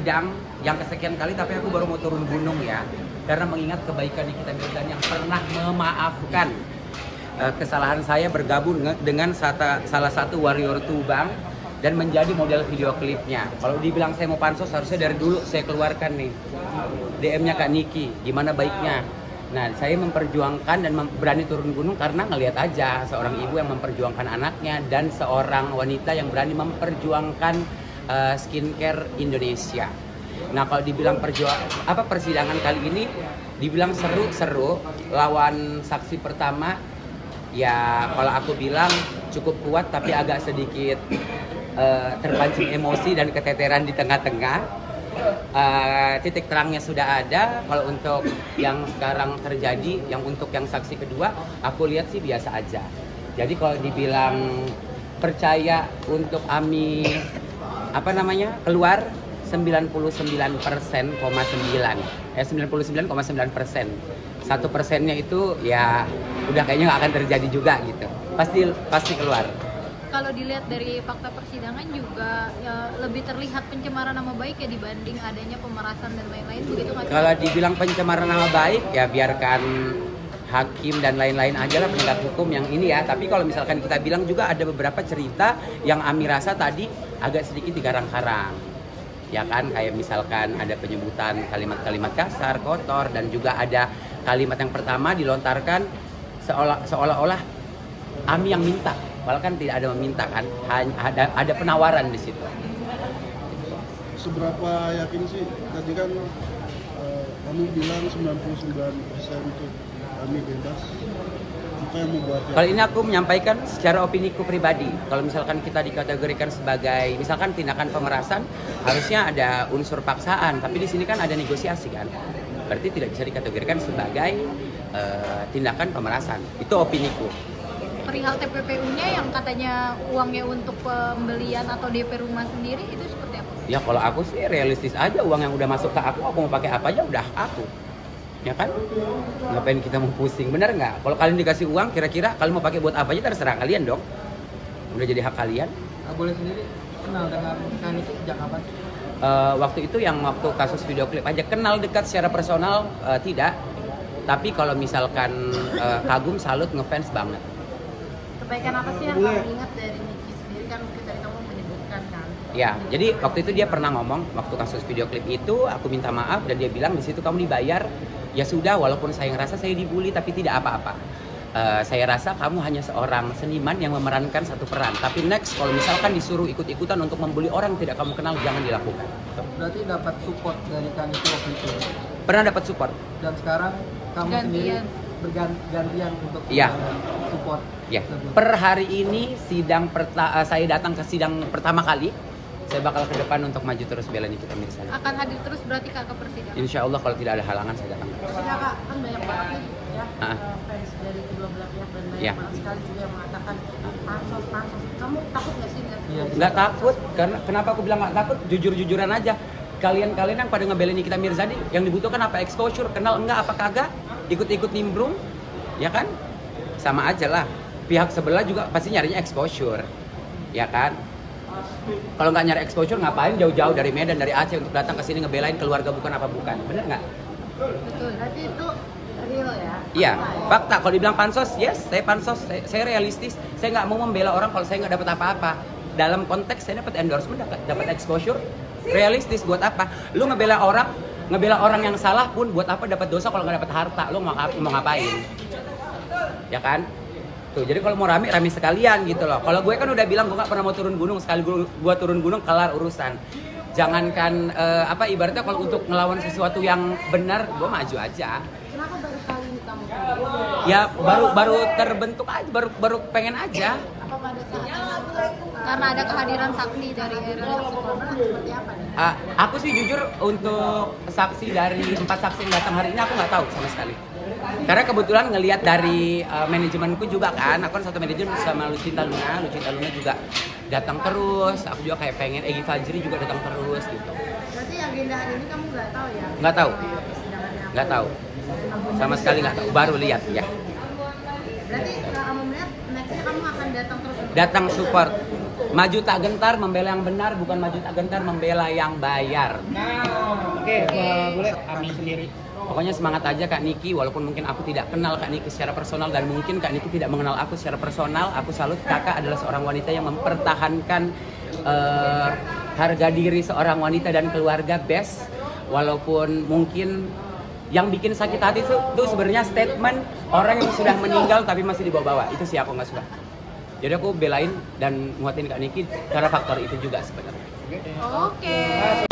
sidang yang kesekian kali, tapi aku baru mau turun gunung ya, karena mengingat kebaikan Nikita Mirzani yang pernah memaafkan kesalahan saya bergabung dengan salah satu warrior Tuban dan menjadi model video klipnya. Kalau dibilang saya mau pansos, harusnya dari dulu saya keluarkan nih DM-nya Kak Niki, gimana baiknya. Nah, saya memperjuangkan dan berani turun gunung karena ngelihat aja seorang ibu yang memperjuangkan anaknya dan seorang wanita yang berani memperjuangkan skincare Indonesia. Nah, kalau dibilang persidangan kali ini dibilang seru lawan saksi pertama, ya kalau aku bilang cukup kuat tapi agak sedikit terpancing emosi dan keteteran di tengah-tengah. Titik terangnya sudah ada. Kalau untuk yang sekarang terjadi, untuk yang saksi kedua, aku lihat sih biasa aja. Jadi kalau dibilang percaya untuk Ami keluar 99,9%, 99,9%. 1%-nya itu ya udah kayaknya nggak akan terjadi juga gitu. Pasti keluar. Kalau dilihat dari fakta persidangan juga ya, lebih terlihat pencemaran nama baik ya dibanding adanya pemerasan dan lain-lain, begitu nggak? Kalau dibilang pencemaran nama baik ya biarkan hakim dan lain-lain aja lah, penegak hukum yang ini ya. Tapi kalau misalkan kita bilang juga ada beberapa cerita yang Ami rasa tadi agak sedikit digarang-garang. Ya kan, kayak misalkan ada penyebutan kalimat-kalimat kasar, kotor, dan juga ada kalimat yang pertama dilontarkan seolah-olah Ami yang minta. Padahal kan tidak ada meminta kan, hanya ada penawaran di situ. Seberapa yakin sih? Tadi kan kamu bilang 99% untuk kami bebas. Apa yang membuatnya? Kalau ini aku menyampaikan secara opiniku pribadi. Kalau misalkan kita dikategorikan sebagai misalkan tindakan pemerasan, harusnya ada unsur paksaan. Tapi di sini kan ada negosiasi kan. Berarti tidak bisa dikategorikan sebagai tindakan pemerasan. Itu opiniku. Perihal TPPU-nya yang katanya uangnya untuk pembelian atau DP rumah sendiri, itu seperti apa? Ya kalau aku sih realistis aja, uang yang udah masuk ke aku mau pakai apa aja udah aku. Ya kan? Ngapain kita mau pusing, bener nggak? Kalau kalian dikasih uang, kira-kira kalian mau pakai buat apa aja terserah kalian dong. Udah jadi hak kalian. Boleh sendiri kenal dengan Kak Niki sejak kapan? Waktu itu yang waktu kasus video klip aja, kenal dekat secara personal tidak. Tapi kalau misalkan kagum, salut, ngefans banget. Kebaikan apa sih yang kamu ingat dari Niki sendiri, kan mungkin tadi kamu menyebutkan kan? Ya, jadi waktu itu dia pernah ngomong waktu kasus video klip itu, aku minta maaf dan dia bilang di situ kamu dibayar. Ya sudah, walaupun saya ngerasa saya dibully tapi tidak apa-apa. Saya rasa kamu hanya seorang seniman yang memerankan satu peran. Tapi next, kalau misalkan disuruh ikut-ikutan untuk membuli orang tidak kamu kenal, jangan dilakukan. Berarti dapat support dari Kak Niki waktu itu? Pernah dapat support. Dan sekarang kamu sendiri bergantian untuk support. Ya. Per hari ini saya datang ke sidang pertama kali. Saya bakal ke depan untuk maju terus bela Nikita Mirzani. Akan hadir terus berarti Kak ke persidangan? Insya Allah kalau tidak ada halangan saya datang. Tapi Kak, kan banyak banget nih ya fans dari kedua belah pihak dan banyak banget sekali juga yang mengatakan pansos. Kamu takut nggak sih? Nggak takut, karena kenapa aku bilang nggak takut? Jujur-jujuran aja. Kalian yang pada ngebelain Nikita Mirzani, yang dibutuhkan apa? Exposure, kenal enggak apa kagak? Ikut-ikut nimbrung, ya kan? Sama aja lah. Pihak sebelah juga pasti nyarinya exposure, ya kan? Kalau nggak nyari exposure, ngapain jauh-jauh dari Medan, dari Aceh untuk datang ke sini ngebelain keluarga bukan apa bukan? Bener nggak? Betul. Berarti itu real ya? Iya, fakta. Kalau dibilang pansos, yes, saya pansos. Saya realistis. Saya nggak mau membela orang kalau saya nggak dapat apa-apa. Dalam konteks saya dapat endorsement, dapat exposure, realistis. Buat apa? Lu ngebela orang yang salah pun buat apa dapat dosa kalau nggak dapat harta? Lu mau ngapain? Ya kan? Tuh, jadi kalau mau rame sekalian gitu loh. Kalau gue kan udah bilang gue nggak pernah mau turun gunung, sekali gue turun gunung kelar urusan. Jangankan ibaratnya kalau untuk ngelawan sesuatu yang benar, gue maju aja. Kenapa baru kali ini kamu? Ya baru terbentuk aja, baru pengen aja. Apa pada saat Karena ada kehadiran saksi dari saksi korban seperti apa nih? Aku sih jujur untuk saksi dari 4 saksi yang datang hari ini aku nggak tahu sama sekali. Karena kebetulan ngelihat dari manajemenku juga kan, aku kan satu manajemen sama Lucinta Luna juga datang terus. Aku juga kayak pengen Egy Fajri juga datang terus gitu. Berarti agenda hari ini kamu nggak tahu ya? Nggak tahu. Persidangannya. Nggak tahu. Sama sekali nggak tahu. Baru lihat ya. Berarti setelah kamu melihat, nextnya kamu akan datang terus? Datang support. Maju tak gentar membela yang benar, bukan maju tak gentar membela yang bayar. Boleh kami sendiri. Pokoknya semangat aja Kak Niki, walaupun mungkin aku tidak kenal Kak Niki secara personal dan mungkin Kak Niki tidak mengenal aku secara personal. Aku salut, Kakak adalah seorang wanita yang mempertahankan harga diri seorang wanita dan keluarga best. Walaupun mungkin yang bikin sakit hati itu sebenarnya statement orang yang sudah meninggal tapi masih dibawa-bawa. Itu sih aku nggak suka. Jadi aku belain dan nguatin Kak Niki karena faktor itu juga sebenarnya. Oke.